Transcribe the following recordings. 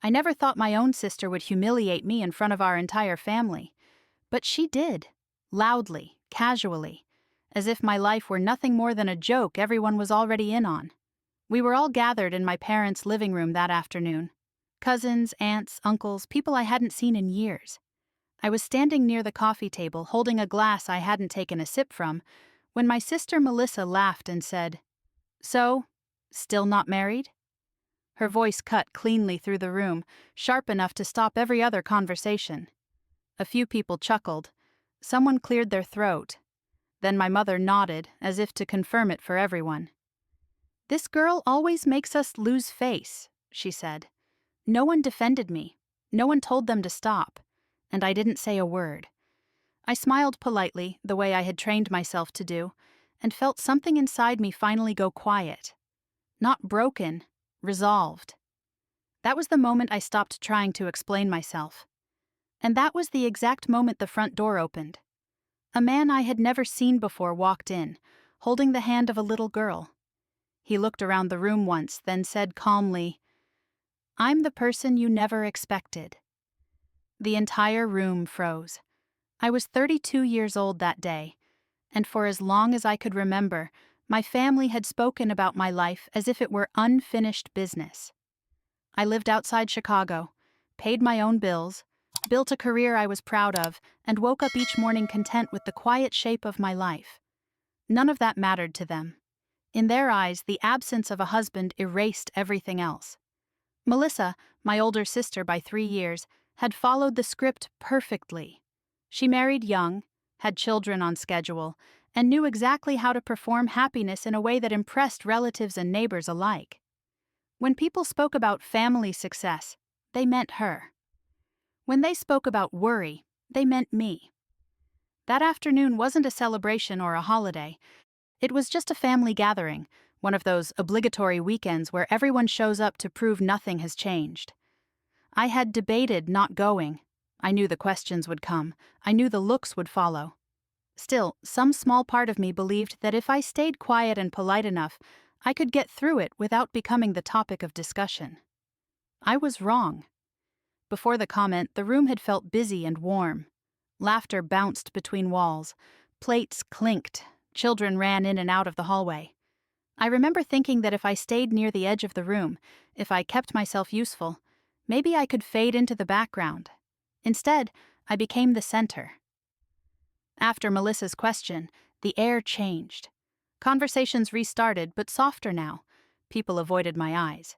I never thought my own sister would humiliate me in front of our entire family. But she did. Loudly, casually, as if my life were nothing more than a joke everyone was already in on. We were all gathered in my parents' living room that afternoon. Cousins, aunts, uncles, people I hadn't seen in years. I was standing near the coffee table, holding a glass I hadn't taken a sip from, when my sister Melissa laughed and said, "So, still not married?" Her voice cut cleanly through the room, sharp enough to stop every other conversation. A few people chuckled. Someone cleared their throat. Then my mother nodded, as if to confirm it for everyone. "This girl always makes us lose face," she said. No one defended me. No one told them to stop. And I didn't say a word. I smiled politely, the way I had trained myself to do, and felt something inside me finally go quiet. Not broken, resolved. That was the moment I stopped trying to explain myself. And that was the exact moment the front door opened. A man I had never seen before walked in, holding the hand of a little girl. He looked around the room once, then said calmly, "I'm the person you never expected." The entire room froze. I was 32 years old that day, and for as long as I could remember, my family had spoken about my life as if it were unfinished business. I lived outside Chicago, paid my own bills, built a career I was proud of, and woke up each morning content with the quiet shape of my life. None of that mattered to them. In their eyes, the absence of a husband erased everything else. Melissa, my older sister by 3 years, had followed the script perfectly. She married young, had children on schedule, and knew exactly how to perform happiness in a way that impressed relatives and neighbors alike. When people spoke about family success, they meant her. When they spoke about worry, they meant me. That afternoon wasn't a celebration or a holiday. It was just a family gathering, one of those obligatory weekends where everyone shows up to prove nothing has changed. I had debated not going. I knew the questions would come. I knew the looks would follow. Still, some small part of me believed that if I stayed quiet and polite enough, I could get through it without becoming the topic of discussion. I was wrong. Before the comment, the room had felt busy and warm. Laughter bounced between walls. Plates clinked. Children ran in and out of the hallway. I remember thinking that if I stayed near the edge of the room, if I kept myself useful, maybe I could fade into the background. Instead, I became the center. After Melissa's question, the air changed. Conversations restarted, but softer now. People avoided my eyes.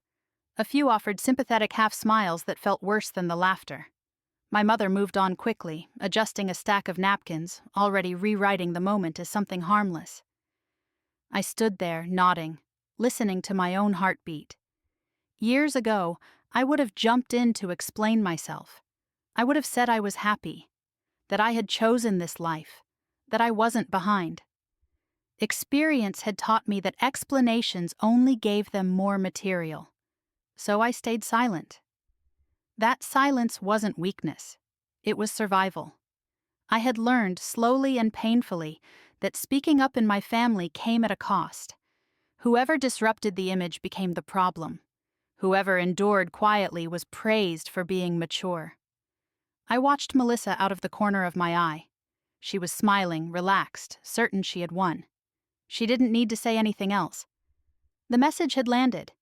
A few offered sympathetic half-smiles that felt worse than the laughter. My mother moved on quickly, adjusting a stack of napkins, already rewriting the moment as something harmless. I stood there, nodding, listening to my own heartbeat. Years ago, I would have jumped in to explain myself. I would have said I was happy, that I had chosen this life, that I wasn't behind. Experience had taught me that explanations only gave them more material. So I stayed silent. That silence wasn't weakness. It was survival. I had learned, slowly and painfully, that speaking up in my family came at a cost. Whoever disrupted the image became the problem. Whoever endured quietly was praised for being mature. I watched Melissa out of the corner of my eye. She was smiling, relaxed, certain she had won. She didn't need to say anything else. The message had landed.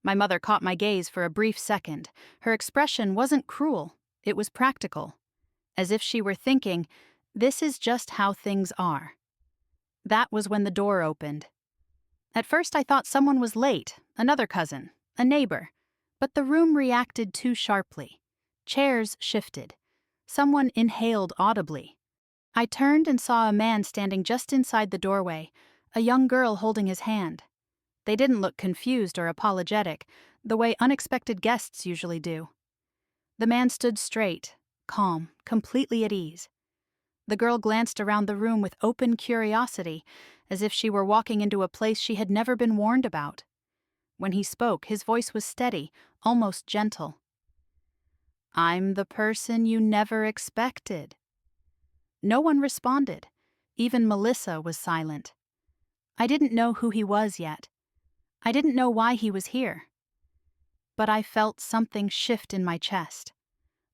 My mother caught my gaze for a brief second. Her expression wasn't cruel, it was practical. As if she were thinking, this is just how things are. That was when the door opened. At first I thought someone was late, another cousin, a neighbor. But the room reacted too sharply. Chairs shifted. Someone inhaled audibly. I turned and saw a man standing just inside the doorway, a young girl holding his hand. They didn't look confused or apologetic, the way unexpected guests usually do. The man stood straight, calm, completely at ease. The girl glanced around the room with open curiosity, as if she were walking into a place she had never been warned about. When he spoke, his voice was steady, almost gentle. "I'm the person you never expected." No one responded. Even Melissa was silent. I didn't know who he was yet. I didn't know why he was here. but I felt something shift in my chest.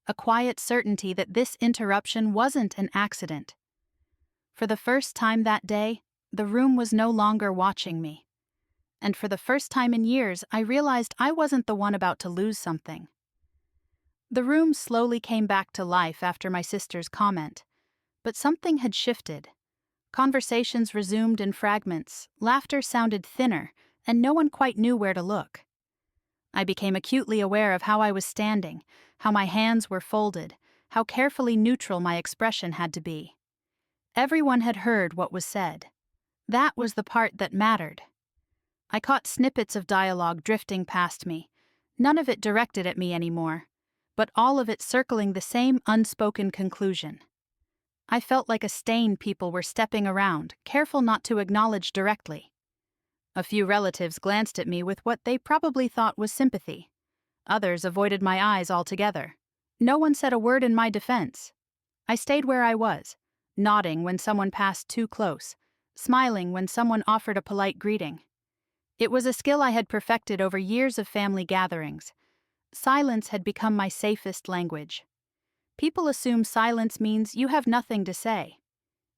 A quiet certainty that this interruption wasn't an accident. For the first time that day, the room was no longer watching me. And for the first time in years, I realized I wasn't the one about to lose something. The room slowly came back to life after my sister's comment, but something had shifted. Conversations resumed in fragments, laughter sounded thinner, and no one quite knew where to look. I became acutely aware of how I was standing, how my hands were folded, how carefully neutral my expression had to be. Everyone had heard what was said. That was the part that mattered. I caught snippets of dialogue drifting past me, none of it directed at me anymore, but all of it circling the same unspoken conclusion. I felt like a stain people were stepping around, careful not to acknowledge directly. A few relatives glanced at me with what they probably thought was sympathy. Others avoided my eyes altogether. No one said a word in my defense. I stayed where I was, nodding when someone passed too close, smiling when someone offered a polite greeting. It was a skill I had perfected over years of family gatherings. Silence had become my safest language. People assume silence means you have nothing to say.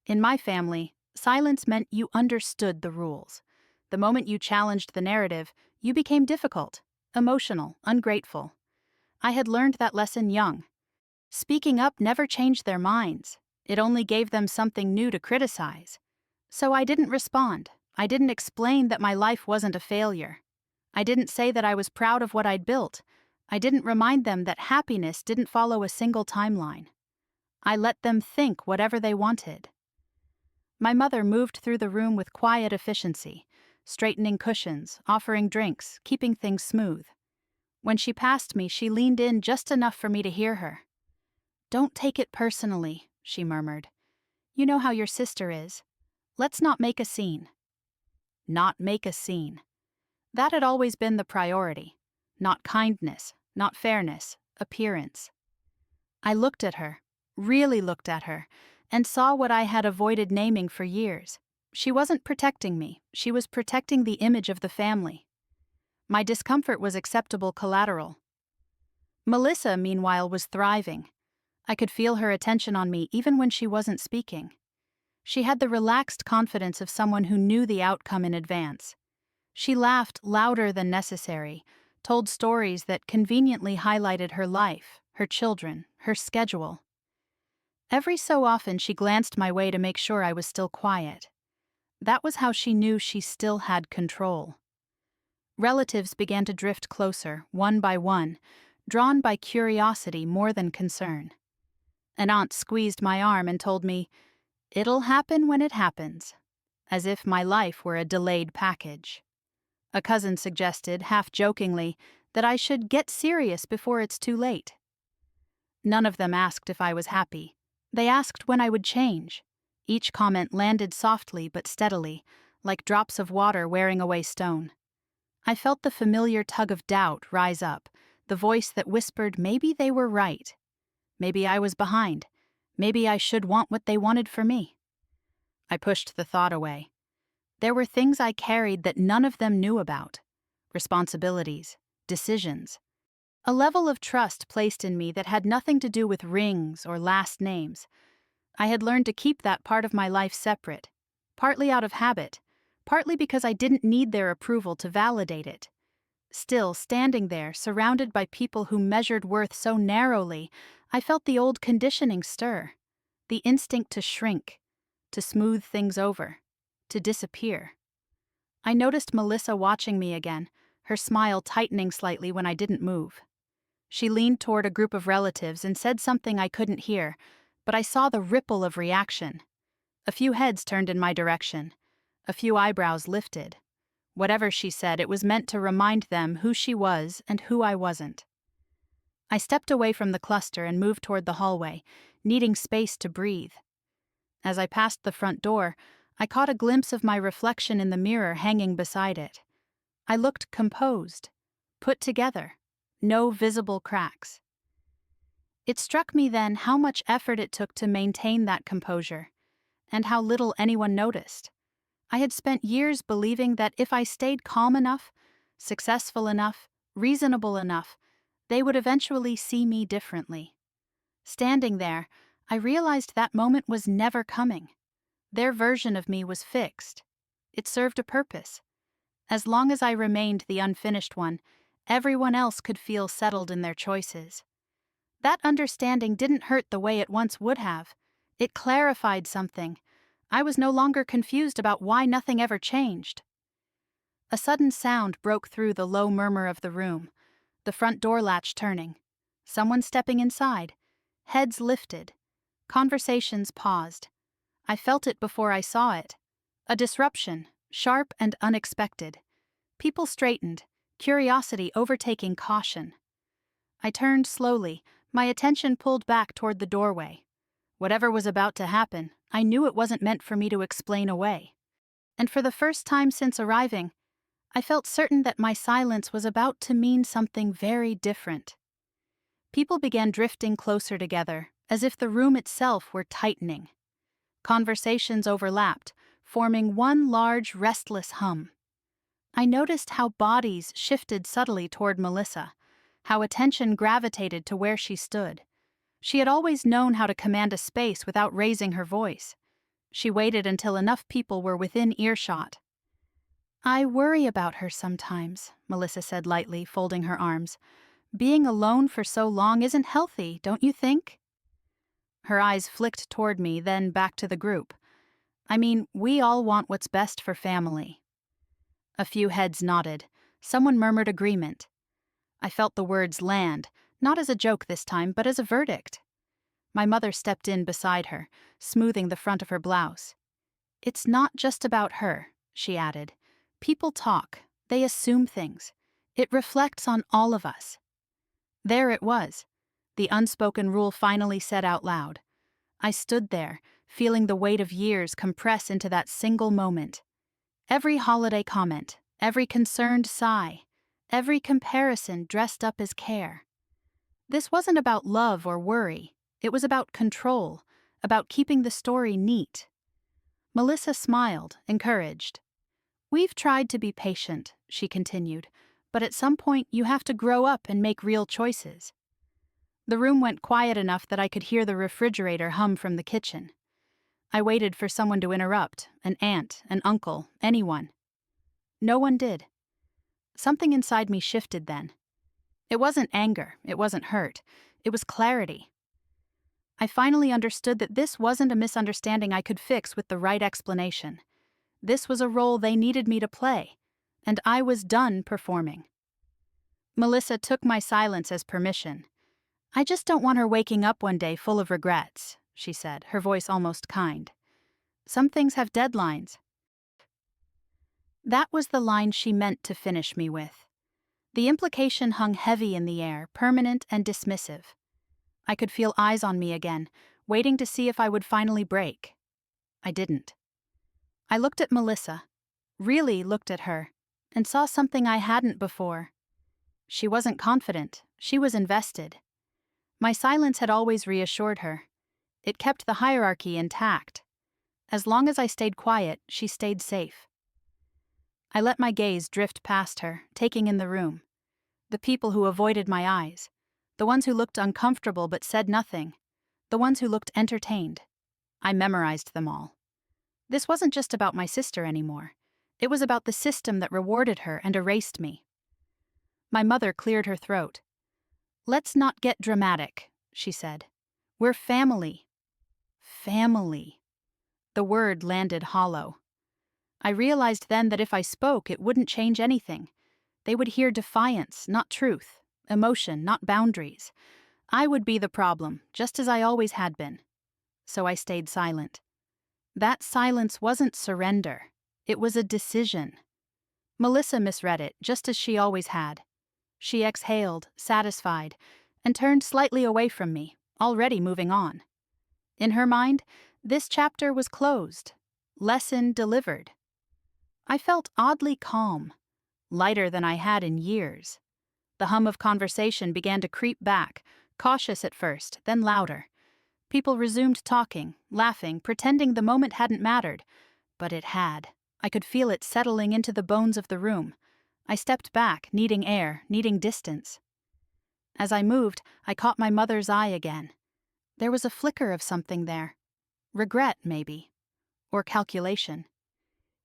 In my family, silence meant you understood the rules. The moment you challenged the narrative, you became difficult, emotional, ungrateful. I had learned that lesson young. Speaking up never changed their minds. It only gave them something new to criticize. So I didn't respond. I didn't explain that my life wasn't a failure. I didn't say that I was proud of what I'd built. I didn't remind them that happiness didn't follow a single timeline. I let them think whatever they wanted. My mother moved through the room with quiet efficiency, straightening cushions, offering drinks, keeping things smooth. When she passed me, she leaned in just enough for me to hear her. "Don't take it personally," she murmured. "You know how your sister is. Let's not make a scene." Not make a scene. That had always been the priority. Not kindness, not fairness, appearance. I looked at her, really looked at her, and saw what I had avoided naming for years. She wasn't protecting me, she was protecting the image of the family. My discomfort was acceptable collateral. Melissa, meanwhile, was thriving. I could feel her attention on me even when she wasn't speaking. She had the relaxed confidence of someone who knew the outcome in advance. She laughed louder than necessary, told stories that conveniently highlighted her life, her children, her schedule. Every so often she glanced my way to make sure I was still quiet. That was how she knew she still had control. Relatives began to drift closer, one by one, drawn by curiosity more than concern. An aunt squeezed my arm and told me, "It'll happen when it happens," as if my life were a delayed package. A cousin suggested, half jokingly, that I should get serious before it's too late. None of them asked if I was happy. They asked when I would change. Each comment landed softly but steadily, like drops of water wearing away stone. I felt the familiar tug of doubt rise up, the voice that whispered maybe they were right. Maybe I was behind. Maybe I should want what they wanted for me. I pushed the thought away. There were things I carried that none of them knew about. Responsibilities, decisions. A level of trust placed in me that had nothing to do with rings or last names. I had learned to keep that part of my life separate, partly out of habit, partly because I didn't need their approval to validate it. Still, standing there, surrounded by people who measured worth so narrowly, I felt the old conditioning stir. The instinct to shrink, to smooth things over, to disappear. I noticed Melissa watching me again, her smile tightening slightly when I didn't move. She leaned toward a group of relatives and said something I couldn't hear, but I saw the ripple of reaction. A few heads turned in my direction. A few eyebrows lifted. Whatever she said, it was meant to remind them who she was and who I wasn't. I stepped away from the cluster and moved toward the hallway, needing space to breathe. As I passed the front door, I caught a glimpse of my reflection in the mirror hanging beside it. I looked composed, put together, no visible cracks. It struck me then how much effort it took to maintain that composure, and how little anyone noticed. I had spent years believing that if I stayed calm enough, successful enough, reasonable enough, they would eventually see me differently. Standing there, I realized that moment was never coming. Their version of me was fixed. It served a purpose. As long as I remained the unfinished one, everyone else could feel settled in their choices. That understanding didn't hurt the way it once would have. It clarified something. I was no longer confused about why nothing ever changed. A sudden sound broke through the low murmur of the room. The front door latch turning. Someone stepping inside. Heads lifted. Conversations paused. I felt it before I saw it. A disruption, sharp and unexpected. People straightened, curiosity overtaking caution. I turned slowly, my attention pulled back toward the doorway. Whatever was about to happen, I knew it wasn't meant for me to explain away. And for the first time since arriving, I felt certain that my silence was about to mean something very different. People began drifting closer together, as if the room itself were tightening. Conversations overlapped, forming one large, restless hum. I noticed how bodies shifted subtly toward Melissa, how attention gravitated to where she stood. She had always known how to command a space without raising her voice. She waited until enough people were within earshot. "I worry about her sometimes," Melissa said lightly, folding her arms. "Being alone for so long isn't healthy, don't you think?" Her eyes flicked toward me, then back to the group. "I mean, we all want what's best for family." A few heads nodded. Someone murmured agreement. I felt the words land, not as a joke this time, but as a verdict. My mother stepped in beside her, smoothing the front of her blouse. "It's not just about her," she added. "People talk. They assume things. It reflects on all of us." There it was. The unspoken rule finally said out loud. I stood there, feeling the weight of years compress into that single moment. Every holiday comment, every concerned sigh, every comparison dressed up as care. This wasn't about love or worry. It was about control, about keeping the story neat. Melissa smiled, encouraged. "We've tried to be patient," she continued, "but at some point you have to grow up and make real choices." The room went quiet enough that I could hear the refrigerator hum from the kitchen. I waited for someone to interrupt, an aunt, an uncle, anyone. No one did. Something inside me shifted then. It wasn't anger, it wasn't hurt, it was clarity. I finally understood that this wasn't a misunderstanding I could fix with the right explanation. This was a role they needed me to play, and I was done performing. Melissa took my silence as permission. "I just don't want her waking up one day full of regrets," she said, her voice almost kind. "Some things have deadlines." That was the line she meant to finish me with. The implication hung heavy in the air, permanent and dismissive. I could feel eyes on me again, waiting to see if I would finally break. I didn't. I looked at Melissa, really looked at her, and saw something I hadn't before. She wasn't confident, she was invested. My silence had always reassured her. It kept the hierarchy intact. As long as I stayed quiet, she stayed safe. I let my gaze drift past her, taking in the room. The people who avoided my eyes. The ones who looked uncomfortable but said nothing. The ones who looked entertained. I memorized them all. This wasn't just about my sister anymore. It was about the system that rewarded her and erased me. My mother cleared her throat. "Let's not get dramatic," she said. "We're family." Family. The word landed hollow. I realized then that if I spoke, it wouldn't change anything. They would hear defiance, not truth, emotion, not boundaries. I would be the problem, just as I always had been. So I stayed silent. That silence wasn't surrender. It was a decision. Melissa misread it, just as she always had. She exhaled, satisfied, and turned slightly away from me, already moving on. In her mind, this chapter was closed. Lesson delivered. I felt oddly calm, lighter than I had in years. The hum of conversation began to creep back, cautious at first, then louder. People resumed talking, laughing, pretending the moment hadn't mattered. But it had. I could feel it settling into the bones of the room. I stepped back, needing air, needing distance. As I moved, I caught my mother's eye again. There was a flicker of something there. Regret, maybe. Or calculation.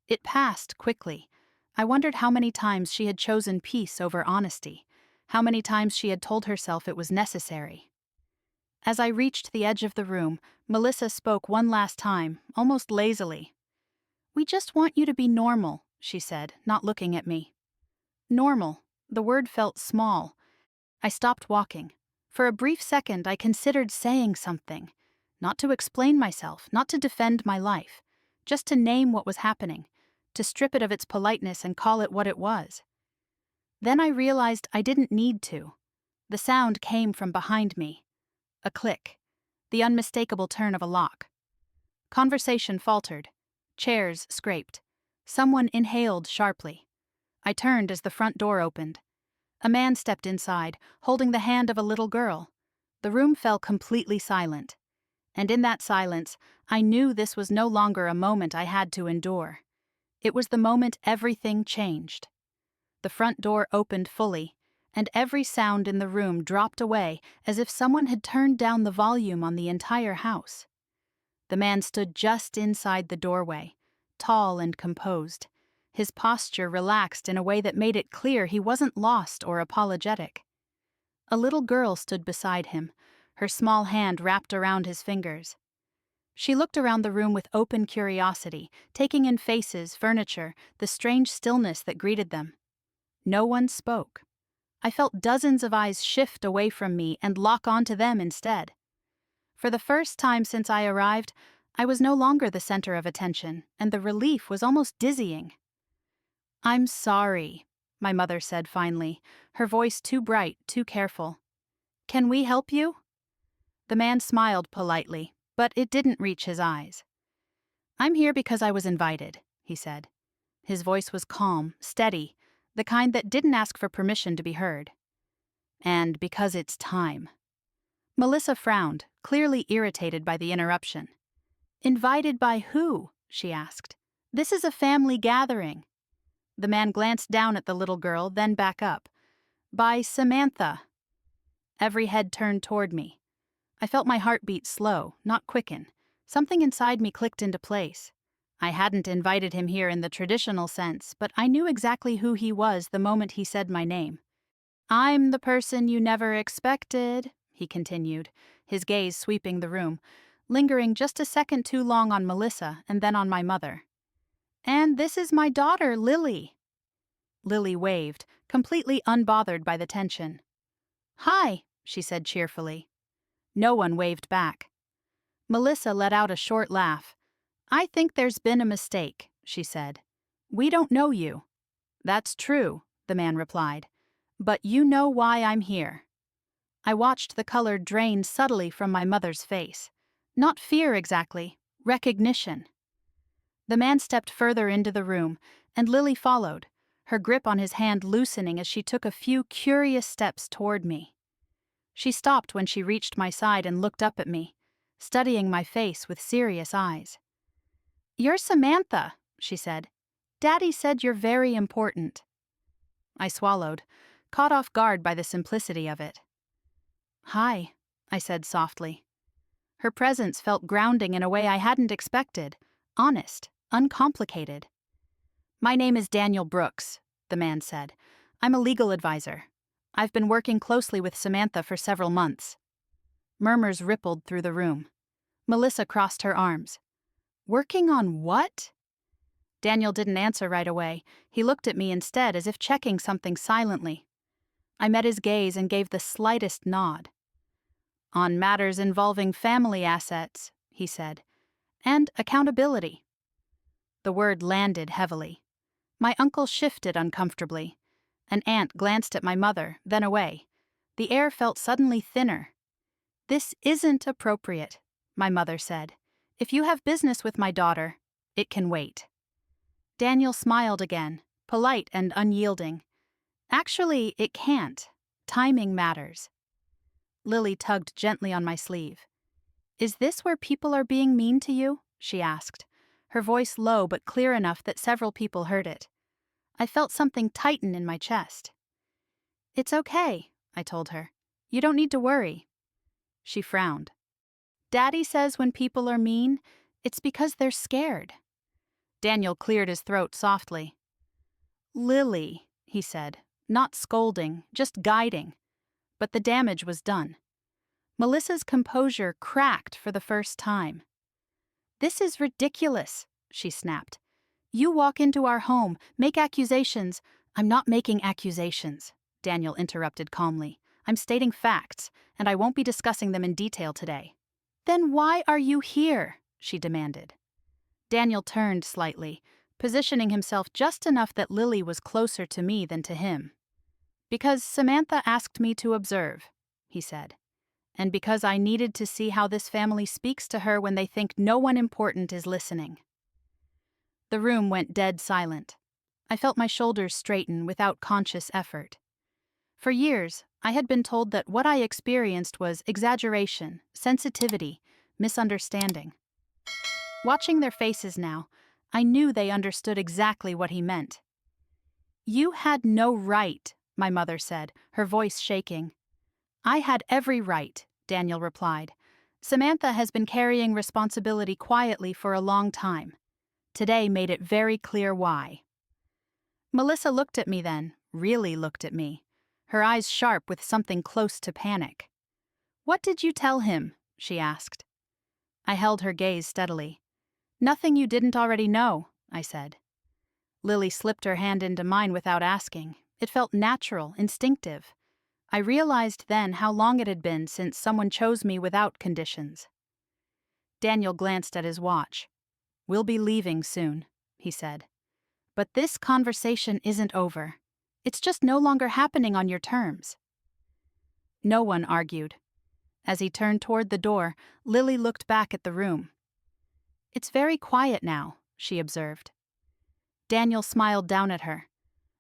It passed quickly. I wondered how many times she had chosen peace over honesty, how many times she had told herself it was necessary. As I reached the edge of the room, Melissa spoke one last time, almost lazily. "We just want you to be normal," she said, not looking at me. Normal. The word felt small. I stopped walking. For a brief second, I considered saying something. Not to explain myself, not to defend my life. Just to name what was happening. To strip it of its politeness and call it what it was. Then I realized I didn't need to. The sound came from behind me. A click. The unmistakable turn of a lock. Conversation faltered. Chairs scraped. Someone inhaled sharply. I turned as the front door opened. A man stepped inside, holding the hand of a little girl. The room fell completely silent. And in that silence, I knew this was no longer a moment I had to endure. It was the moment everything changed. The front door opened fully, and every sound in the room dropped away as if someone had turned down the volume on the entire house. The man stood just inside the doorway, tall and composed. His posture relaxed in a way that made it clear he wasn't lost or apologetic. A little girl stood beside him, her small hand wrapped around his fingers. She looked around the room with open curiosity, taking in faces, furniture, the strange stillness that greeted them. No one spoke. I felt dozens of eyes shift away from me and lock onto them instead. For the first time since I arrived, I was no longer the center of attention, and the relief was almost dizzying. "I'm sorry," my mother said finally, her voice too bright, too careful. "Can we help you?" The man smiled politely, but it didn't reach his eyes. "I'm here because I was invited," he said. His voice was calm, steady, the kind that didn't ask for permission to be heard. "And because it's time." Melissa frowned, clearly irritated by the interruption. "Invited by who?" she asked. "This is a family gathering." The man glanced down at the little girl, then back up. "By Samantha." Every head turned toward me. I felt my heartbeat slow, not quicken. Something inside me clicked into place. I hadn't invited him here in the traditional sense, but I knew exactly who he was the moment he said my name. "I'm the person you never expected," he continued, his gaze sweeping the room, lingering just a second too long on Melissa and then on my mother. "And this is my daughter, Lily." Lily waved, completely unbothered by the tension. "Hi," she said cheerfully. No one waved back. Melissa let out a short laugh. "I think there's been a mistake," she said. "We don't know you." "That's true," the man replied. "But you know why I'm here." I watched the color drain subtly from my mother's face. Not fear exactly, recognition. The man stepped further into the room, and Lily followed, her grip on his hand loosening as she took a few curious steps toward me. She stopped when she reached my side and looked up at me, studying my face with serious eyes. "You're Samantha," she said. "Daddy said you're very important." I swallowed, caught off guard by the simplicity of it. "Hi," I said softly. Her presence felt grounding in a way I hadn't expected, honest, uncomplicated. "My name is Daniel Brooks," the man said. "I'm a legal advisor. I've been working closely with Samantha for several months." Murmurs rippled through the room. Melissa crossed her arms. "Working on what?" Daniel didn't answer right away. He looked at me instead as if checking something silently. I met his gaze and gave the slightest nod. "On matters involving family assets," he said, "and accountability." The word landed heavily. My uncle shifted uncomfortably. An aunt glanced at my mother, then away. The air felt suddenly thinner. "This isn't appropriate," my mother said. "If you have business with my daughter, it can wait." Daniel smiled again, polite and unyielding. "Actually, it can't. Timing matters." Lily tugged gently on my sleeve. "Is this where people are being mean to you?" she asked, her voice low but clear enough that several people heard it. I felt something tighten in my chest. "It's okay," I told her. "You don't need to worry." She frowned. "Daddy says when people are mean, it's because they're scared." Daniel cleared his throat softly. "Lily," he said, not scolding, just guiding. But the damage was done. Melissa's composure cracked for the first time. "This is ridiculous," she snapped. "You walk into our home, make accusations—" "I'm not making accusations," Daniel interrupted calmly. "I'm stating facts, and I won't be discussing them in detail today." "Then why are you here?" she demanded. Daniel turned slightly, positioning himself just enough that Lily was closer to me than to him. "Because Samantha asked me to observe," he said. "And because I needed to see how this family speaks to her when they think no one important is listening." The room went dead silent. I felt my shoulders straighten without conscious effort. For years, I had been told that what I experienced was exaggeration, sensitivity, misunderstanding. Watching their faces now, I knew they understood exactly what he meant. "You had no right," my mother said, her voice shaking. "I had every right," Daniel replied. "Samantha has been carrying responsibility quietly for a long time. Today made it very clear why." Melissa looked at me then, really looked at me, her eyes sharp with something close to panic. "What did you tell him?" she asked. I held her gaze steadily. "Nothing you didn't already know," I said. Lily slipped her hand into mine without asking. It felt natural, instinctive. I realized then how long it had been since someone chose me without conditions. Daniel glanced at his watch. "We'll be leaving soon," he said. "But this conversation isn't over. It's just no longer happening on your terms." No one argued. As he turned toward the door, Lily looked back at the room. "It's very quiet now," she observed. Daniel smiled down at her.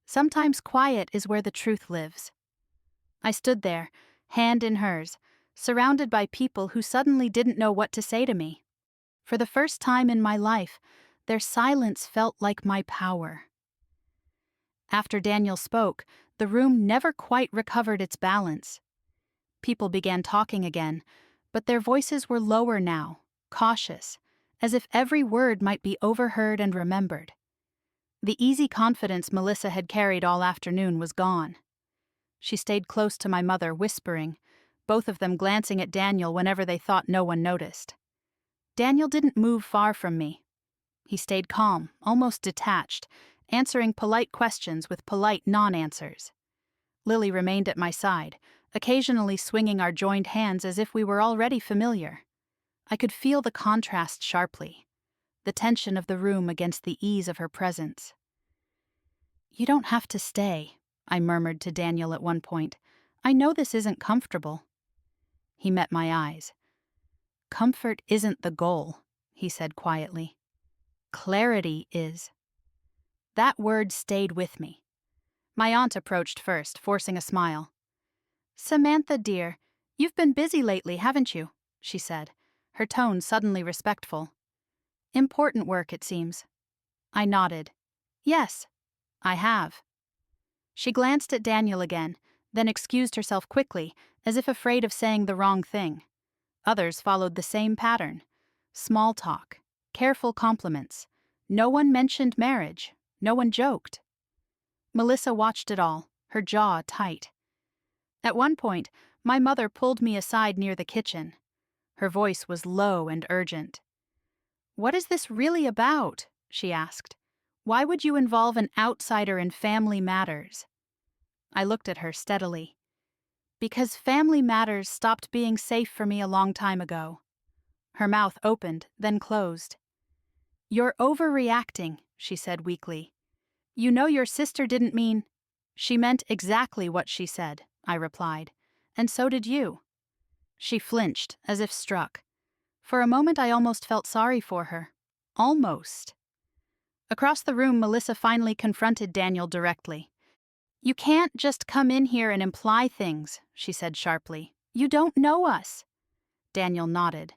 "Sometimes quiet is where the truth lives." I stood there, hand in hers, surrounded by people who suddenly didn't know what to say to me. For the first time in my life, their silence felt like my power. After Daniel spoke, the room never quite recovered its balance. People began talking again, but their voices were lower now, cautious, as if every word might be overheard and remembered. The easy confidence Melissa had carried all afternoon was gone. She stayed close to my mother, whispering, both of them glancing at Daniel whenever they thought no one noticed. Daniel didn't move far from me. He stayed calm, almost detached, answering polite questions with polite non-answers. Lily remained at my side, occasionally swinging our joined hands as if we were already familiar. I could feel the contrast sharply, the tension of the room against the ease of her presence. "You don't have to stay," I murmured to Daniel at one point. "I know this isn't comfortable." He met my eyes. "Comfort isn't the goal," he said quietly. "Clarity is." That word stayed with me. My aunt approached first, forcing a smile. "Samantha, dear, you've been busy lately, haven't you?" she said, her tone suddenly respectful. "Important work, it seems." I nodded. "Yes, I have." She glanced at Daniel again, then excused herself quickly, as if afraid of saying the wrong thing. Others followed the same pattern. Small talk, careful compliments. No one mentioned marriage. No one joked. Melissa watched it all, her jaw tight. At one point, my mother pulled me aside near the kitchen. Her voice was low and urgent. "What is this really about?" she asked. "Why would you involve an outsider in family matters?" I looked at her steadily. "Because family matters stopped being safe for me a long time ago." Her mouth opened, then closed. "You're overreacting," she said weakly. "You know your sister didn't mean—" "She meant exactly what she said," I replied. "And so did you." She flinched, as if struck. For a moment I almost felt sorry for her. Almost. Across the room, Melissa finally confronted Daniel directly. "You can't just come in here and imply things," she said sharply. "You don't know us." Daniel nodded.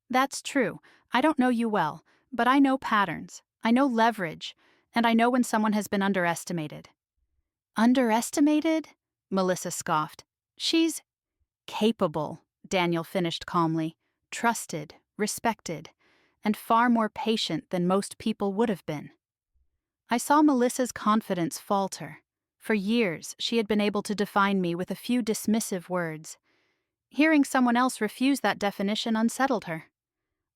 "That's true. I don't know you well, but I know patterns. I know leverage. And I know when someone has been underestimated. Underestimated? Melissa scoffed. She's capable, Daniel finished calmly, trusted, respected, and far more patient than most people would have been. I saw Melissa's confidence falter. For years, she had been able to define me with a few dismissive words. Hearing someone else refuse that definition unsettled her.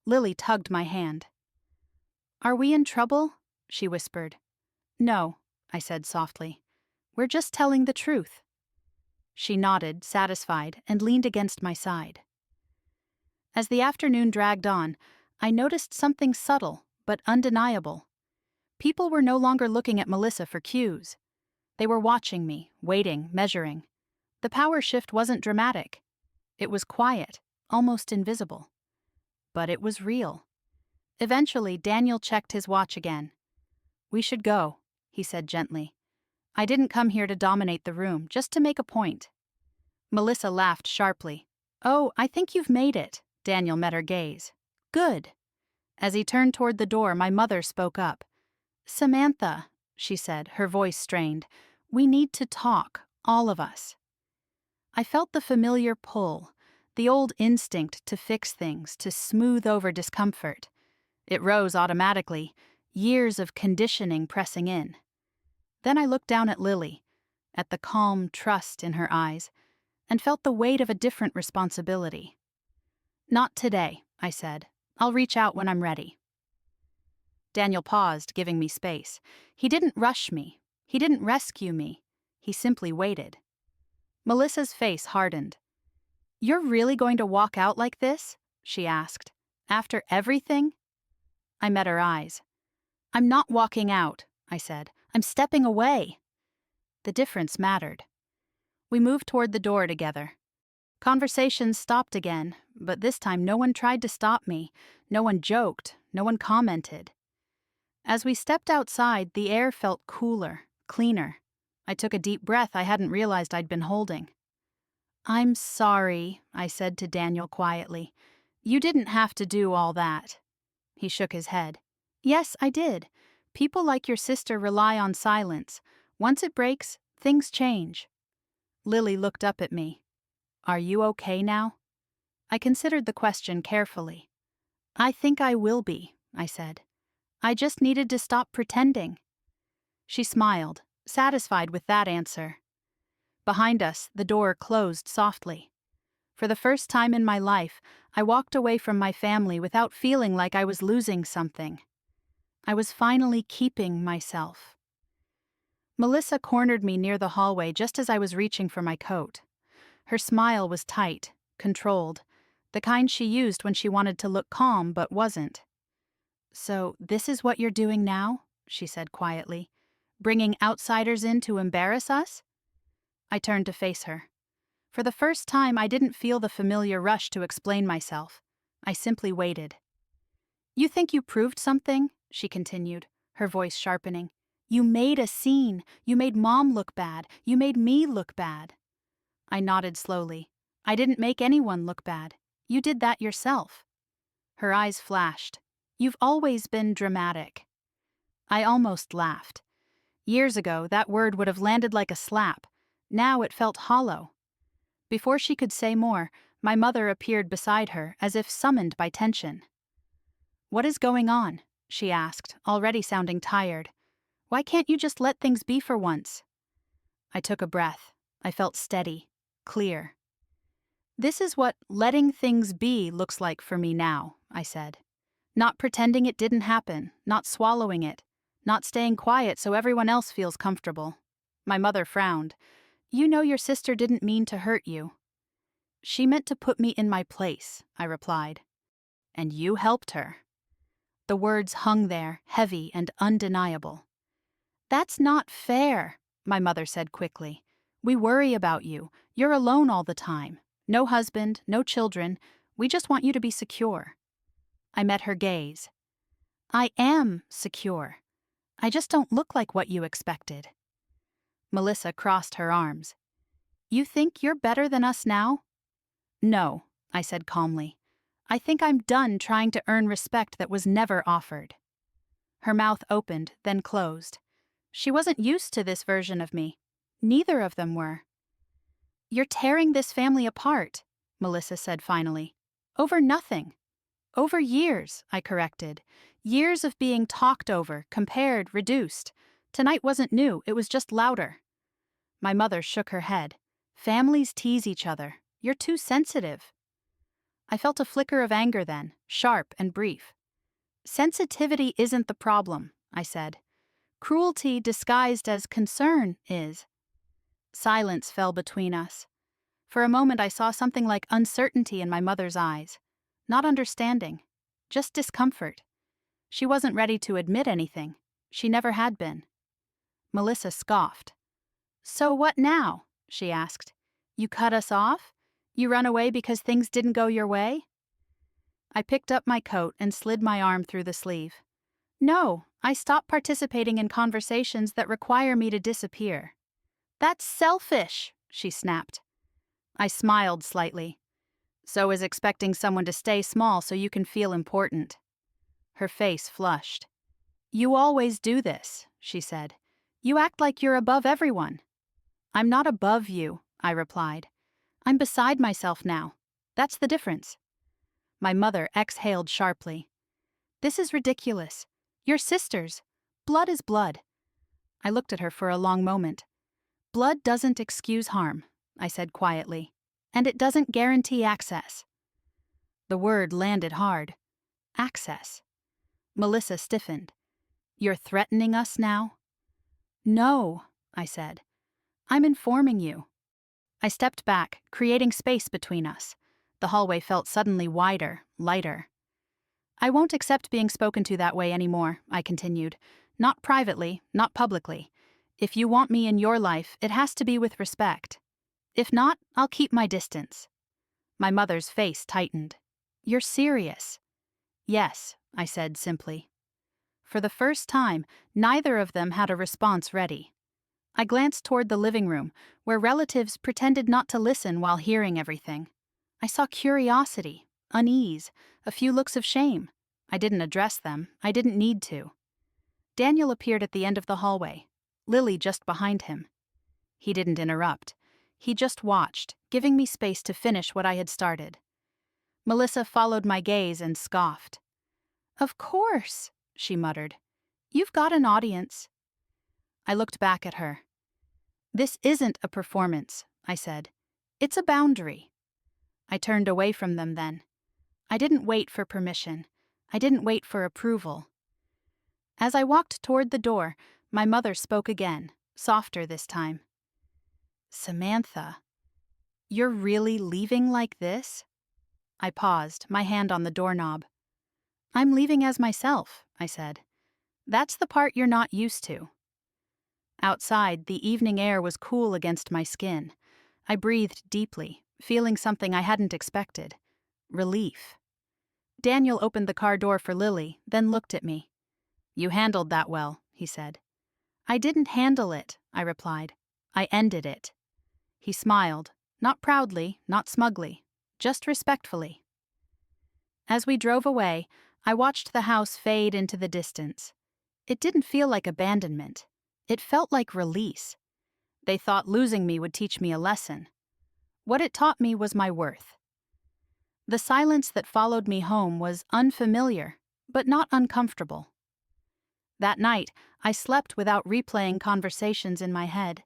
Lily tugged my hand. "Are we in trouble?" she whispered. "No," I said softly. "We're just telling the truth." She nodded, satisfied, and leaned against my side. As the afternoon dragged on, I noticed something subtle, but undeniable. People were no longer looking at Melissa for cues. They were watching me, waiting, measuring. The power shift wasn't dramatic. It was quiet, almost invisible. But it was real. Eventually, Daniel checked his watch again. "We should go," he said gently. "I didn't come here to dominate the room, just to make a point." Melissa laughed sharply. "Oh, I think you've made it." Daniel met her gaze. "Good." As he turned toward the door, my mother spoke up. "Samantha," she said, her voice strained, "we need to talk, all of us." I felt the familiar pull, the old instinct to fix things, to smooth over discomfort. It rose automatically, years of conditioning pressing in. Then I looked down at Lily, at the calm trust in her eyes, and felt the weight of a different responsibility. "Not today," I said. "I'll reach out when I'm ready." Daniel paused, giving me space. He didn't rush me. He didn't rescue me. He simply waited. Melissa's face hardened. "You're really going to walk out like this?" she asked. "After everything?" I met her eyes. "I'm not walking out," I said. "I'm stepping away." The difference mattered. We moved toward the door together. Conversations stopped again, but this time no one tried to stop me. No one joked. No one commented. As we stepped outside, the air felt cooler, cleaner. I took a deep breath I hadn't realized I'd been holding. "I'm sorry," I said to Daniel quietly. "You didn't have to do all that." He shook his head. "Yes, I did. People like your sister rely on silence. Once it breaks, things change." Lily looked up at me. "Are you okay now?" I considered the question carefully. "I think I will be," I said. "I just needed to stop pretending." She smiled, satisfied with that answer. Behind us, the door closed softly. For the first time in my life, I walked away from my family without feeling like I was losing something. I was finally keeping myself. Melissa cornered me near the hallway just as I was reaching for my coat. Her smile was tight, controlled, the kind she used when she wanted to look calm but wasn't. "So this is what you're doing now?" she said quietly. "Bringing outsiders in to embarrass us?" I turned to face her. For the first time, I didn't feel the familiar rush to explain myself. I simply waited. "You think you proved something?" she continued, her voice sharpening. "You made a scene. You made Mom look bad. You made me look bad." I nodded slowly. "I didn't make anyone look bad. You did that yourself." Her eyes flashed. "You've always been dramatic." I almost laughed. Years ago, that word would have landed like a slap. Now it felt hollow. Before she could say more, my mother appeared beside her, as if summoned by tension. "What is going on?" she asked, already sounding tired. "Why can't you just let things be for once?" I took a breath. I felt steady, clear. "This is what letting things be looks like for me now," I said. "Not pretending it didn't happen, not swallowing it, not staying quiet so everyone else feels comfortable." My mother frowned. "You know your sister didn't mean to hurt you." "She meant to put me in my place," I replied. "And you helped her." The words hung there, heavy and undeniable. "That's not fair," my mother said quickly. "We worry about you. You're alone all the time. No husband, no children. We just want you to be secure." I met her gaze. "I am secure. I just don't look like what you expected." Melissa crossed her arms. "You think you're better than us now?" "No," I said calmly. "I think I'm done trying to earn respect that was never offered." Her mouth opened, then closed. She wasn't used to this version of me. Neither of them were. "You're tearing this family apart," Melissa said finally. "Over nothing." "Over years," I corrected. "Years of being talked over, compared, reduced. Tonight wasn't new, it was just louder." My mother shook her head. "Families tease each other. You're too sensitive." I felt a flicker of anger then, sharp and brief. "Sensitivity isn't the problem," I said. "Cruelty disguised as concern is." Silence fell between us. For a moment I saw something like uncertainty in my mother's eyes. Not understanding. Just discomfort. She wasn't ready to admit anything. She never had been. Melissa scoffed. "So what now?" she asked. "You cut us off? You run away because things didn't go your way?" I picked up my coat and slid my arm through the sleeve. "No, I stopped participating in conversations that require me to disappear." "That's selfish," she snapped. I smiled slightly. "So is expecting someone to stay small so you can feel important." Her face flushed. "You always do this," she said. "You act like you're above everyone." "I'm not above you," I replied. "I'm beside myself now. That's the difference." My mother exhaled sharply. "This is ridiculous. You're sisters. Blood is blood." I looked at her for a long moment. "Blood doesn't excuse harm," I said quietly. "And it doesn't guarantee access." The word landed hard. Access. Melissa stiffened. "You're threatening us now?" "No," I said. "I'm informing you." I stepped back, creating space between us. The hallway felt suddenly wider, lighter. "I won't accept being spoken to that way anymore," I continued. "Not privately, not publicly. If you want me in your life, it has to be with respect. If not, I'll keep my distance." My mother's face tightened. "You're serious?" "Yes," I said simply. For the first time, neither of them had a response ready. I glanced toward the living room, where relatives pretended not to listen while hearing everything. I saw curiosity, unease, a few looks of shame. I didn't address them. I didn't need to. Daniel appeared at the end of the hallway, Lily just behind him. He didn't interrupt. He just watched, giving me space to finish what I had started. Melissa followed my gaze and scoffed. "Of course," she muttered. "You've got an audience." I looked back at her. "This isn't a performance," I said. "It's a boundary." I turned away from them then. I didn't wait for permission. I didn't wait for approval. As I walked toward the door, my mother spoke again, softer this time. "Samantha, you're really leaving like this?" I paused, my hand on the doorknob. "I'm leaving as myself," I said. "That's the part you're not used to." Outside, the evening air was cool against my skin. I breathed deeply, feeling something I hadn't expected. Relief. Daniel opened the car door for Lily, then looked at me. "You handled that well," he said. "I didn't handle it," I replied. "I ended it." He smiled, not proudly, not smugly, just respectfully. As we drove away, I watched the house fade into the distance. It didn't feel like abandonment. It felt like release. They thought losing me would teach me a lesson. What it taught me was my worth. The silence that followed me home was unfamiliar, but not uncomfortable. That night, I slept without replaying conversations in my head.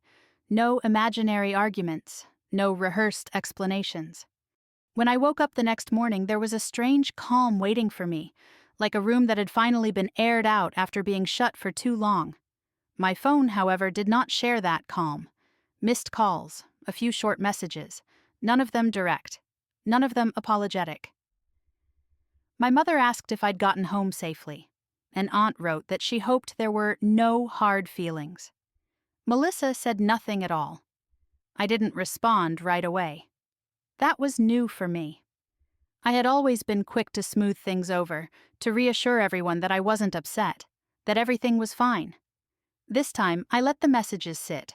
No imaginary arguments, no rehearsed explanations. When I woke up the next morning, there was a strange calm waiting for me, like a room that had finally been aired out after being shut for too long. My phone, however, did not share that calm. Missed calls, a few short messages, none of them direct, none of them apologetic. My mother asked if I'd gotten home safely. An aunt wrote that she hoped there were no hard feelings. Melissa said nothing at all. I didn't respond right away. That was new for me. I had always been quick to smooth things over, to reassure everyone that I wasn't upset, that everything was fine. This time, I let the messages sit.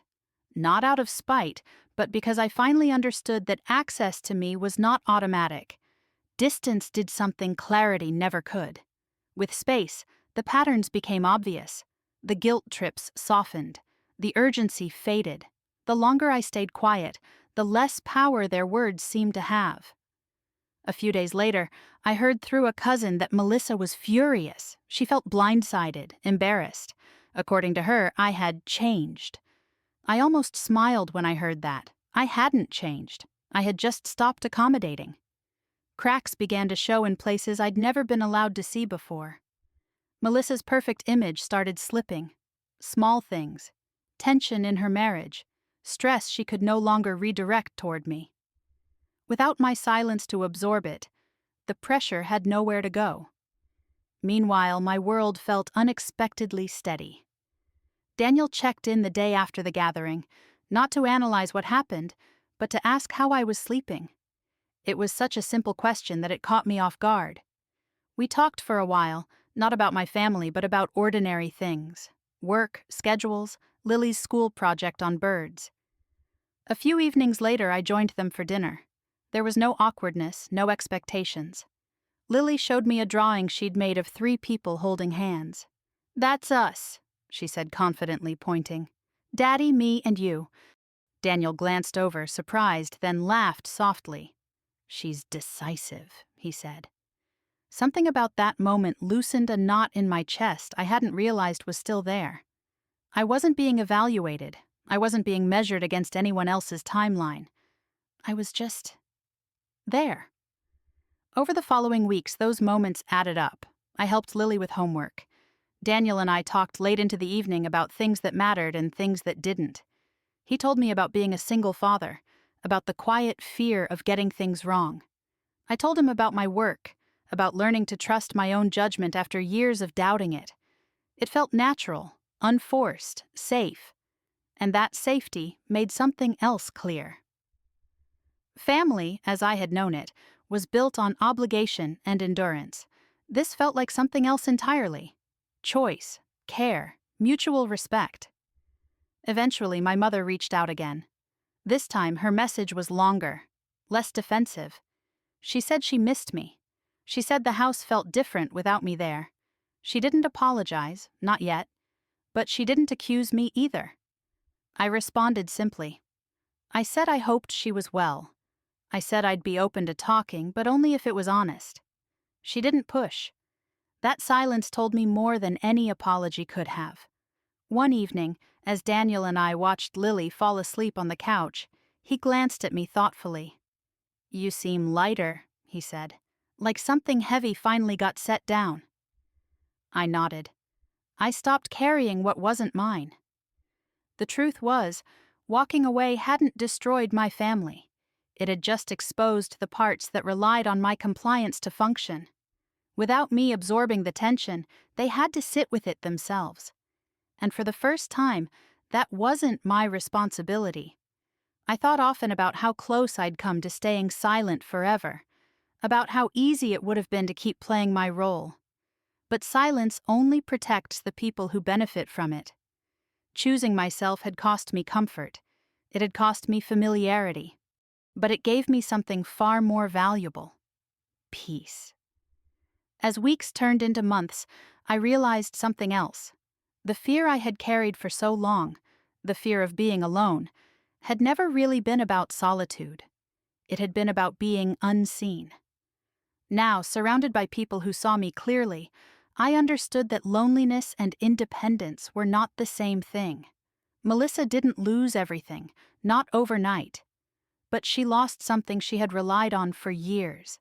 Not out of spite, but because I finally understood that access to me was not automatic. Distance did something clarity never could. With space, The patterns became obvious. The guilt trips softened. The urgency faded. The longer I stayed quiet, the less power their words seemed to have. A few days later, I heard through a cousin that Melissa was furious. She felt blindsided, embarrassed. According to her, I had changed. I almost smiled when I heard that. I hadn't changed. I had just stopped accommodating. Cracks began to show in places I'd never been allowed to see before. Melissa's perfect image started slipping. Small things. Tension in her marriage. Stress she could no longer redirect toward me. Without my silence to absorb it, the pressure had nowhere to go. Meanwhile, my world felt unexpectedly steady. Daniel checked in the day after the gathering, not to analyze what happened, but to ask how I was sleeping. It was such a simple question that it caught me off guard. We talked for a while, not about my family, but about ordinary things. Work, schedules, Lily's school project on birds. A few evenings later, I joined them for dinner. There was no awkwardness, no expectations. Lily showed me a drawing she'd made of 3 people holding hands. "That's us," she said confidently, pointing. "Daddy, me, and you." Daniel glanced over, surprised, then laughed softly. "She's decisive," he said. Something about that moment loosened a knot in my chest I hadn't realized was still there. I wasn't being evaluated. I wasn't being measured against anyone else's timeline. I was just there. Over the following weeks, those moments added up. I helped Lily with homework. Daniel and I talked late into the evening about things that mattered and things that didn't. He told me about being a single father, about the quiet fear of getting things wrong. I told him about my work, about learning to trust my own judgment after years of doubting it. It felt natural, unforced, safe. And that safety made something else clear. Family, as I had known it, was built on obligation and endurance. This felt like something else entirely. Choice, care, mutual respect. Eventually, my mother reached out again. This time, her message was longer, less defensive. She said she missed me. She said the house felt different without me there. She didn't apologize, not yet, but she didn't accuse me either. I responded simply. I said I hoped she was well. I said I'd be open to talking, but only if it was honest. She didn't push. That silence told me more than any apology could have. One evening, as Daniel and I watched Lily fall asleep on the couch, he glanced at me thoughtfully. "You seem lighter," he said, "like something heavy finally got set down." I nodded. I stopped carrying what wasn't mine. The truth was, walking away hadn't destroyed my family. It had just exposed the parts that relied on my compliance to function. Without me absorbing the tension, they had to sit with it themselves. And for the first time, that wasn't my responsibility. I thought often about how close I'd come to staying silent forever, about how easy it would have been to keep playing my role. But silence only protects the people who benefit from it. Choosing myself had cost me comfort. It had cost me familiarity. But it gave me something far more valuable: peace. As weeks turned into months, I realized something else. The fear I had carried for so long, the fear of being alone, had never really been about solitude. It had been about being unseen. Now, surrounded by people who saw me clearly, I understood that loneliness and independence were not the same thing. Melissa didn't lose everything, not overnight. But she lost something she had relied on for years: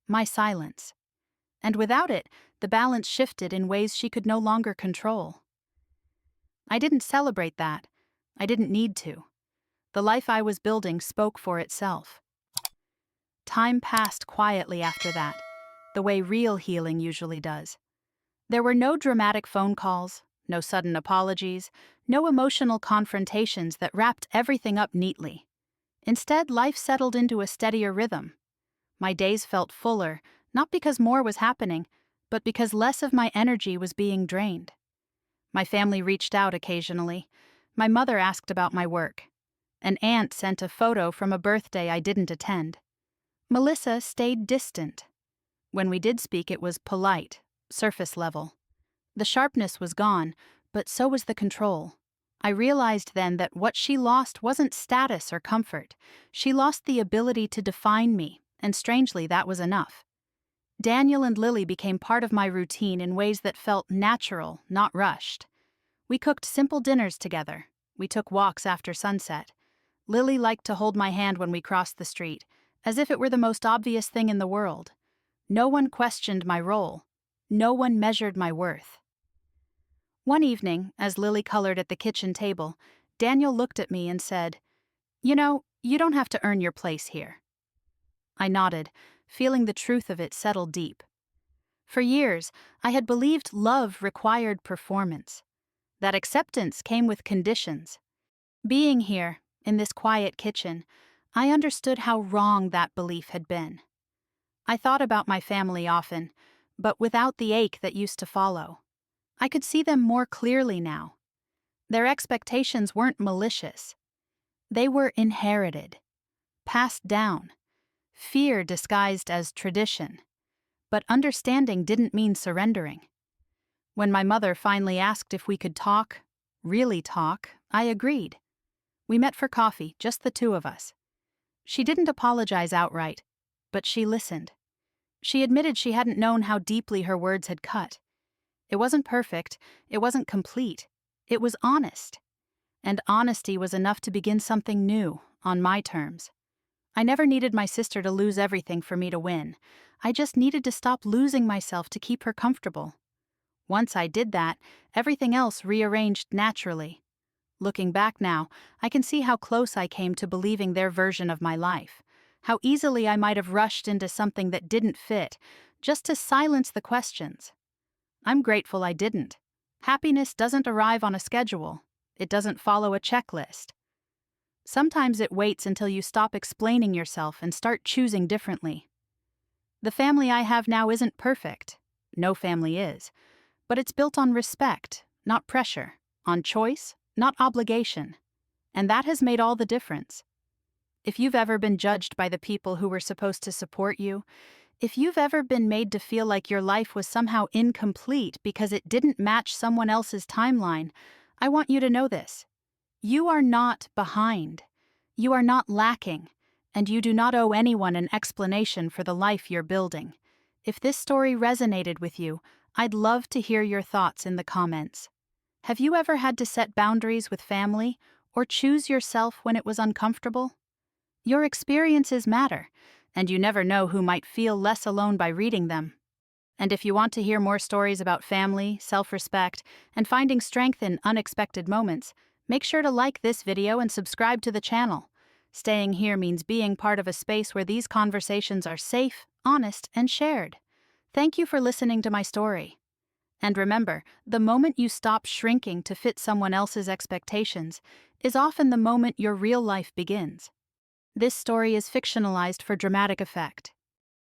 my silence. And without it, the balance shifted in ways she could no longer control. I didn't celebrate that. I didn't need to. The life I was building spoke for itself. Time passed quietly after that, the way real healing usually does. There were no dramatic phone calls, no sudden apologies, no emotional confrontations that wrapped everything up neatly. Instead, life settled into a steadier rhythm. My days felt fuller, not because more was happening, but because less of my energy was being drained. My family reached out occasionally. My mother asked about my work. An aunt sent a photo from a birthday I didn't attend. Melissa stayed distant. When we did speak, it was polite, surface level. The sharpness was gone, but so was the control. I realized then that what she lost wasn't status or comfort. She lost the ability to define me, and strangely, that was enough. Daniel and Lily became part of my routine in ways that felt natural, not rushed. We cooked simple dinners together. We took walks after sunset. Lily liked to hold my hand when we crossed the street, as if it were the most obvious thing in the world. No one questioned my role. No one measured my worth. One evening, as Lily colored at the kitchen table, Daniel looked at me and said, "You know, you don't have to earn your place here." I nodded, feeling the truth of it settle deep. For years, I had believed love required performance, that acceptance came with conditions. Being here, in this quiet kitchen, I understood how wrong that belief had been. I thought about my family often, but without the ache that used to follow. I could see them more clearly now. Their expectations weren't malicious. They were inherited, passed down, fear disguised as tradition. But understanding didn't mean surrendering. When my mother finally asked if we could talk, really talk, I agreed. We met for coffee, just the two of us. She didn't apologize outright, but she listened. She admitted she hadn't known how deeply her words had cut. It wasn't perfect, it wasn't complete, it was honest. And honesty was enough to begin something new, on my terms. I never needed my sister to lose everything for me to win. I just needed to stop losing myself to keep her comfortable. Once I did that, everything else rearranged naturally. Looking back now, I can see how close I came to believing their version of my life, how easily I might have rushed into something that didn't fit, just to silence the questions. I'm grateful I didn't. Happiness doesn't arrive on a schedule. It doesn't follow a checklist. Sometimes it waits until you stop explaining yourself and start choosing differently. The family I have now isn't perfect. No family is. But it's built on respect, not pressure, on choice, not obligation. And that has made all the difference. If you've ever been judged by the people who were supposed to support you, if you've ever been made to feel like your life was somehow incomplete because it didn't match someone else's timeline, I want you to know this. You are not behind. You are not lacking, and you do not owe anyone an explanation for the life you're building. If this story resonated with you, I'd love to hear your thoughts in the comments. Have you ever had to set boundaries with family or choose yourself when it was uncomfortable? Your experiences matter, and you never know who might feel less alone by reading them. And if you want to hear more stories about family, self-respect, and finding strength in unexpected moments, make sure to like this video and subscribe to the channel. Staying here means being part of a space where these conversations are safe, honest, and shared. Thank you for listening to my story. And remember, the moment you stop shrinking to fit someone else's expectations is often the moment your real life begins. This story is fictionalized for dramatic effect.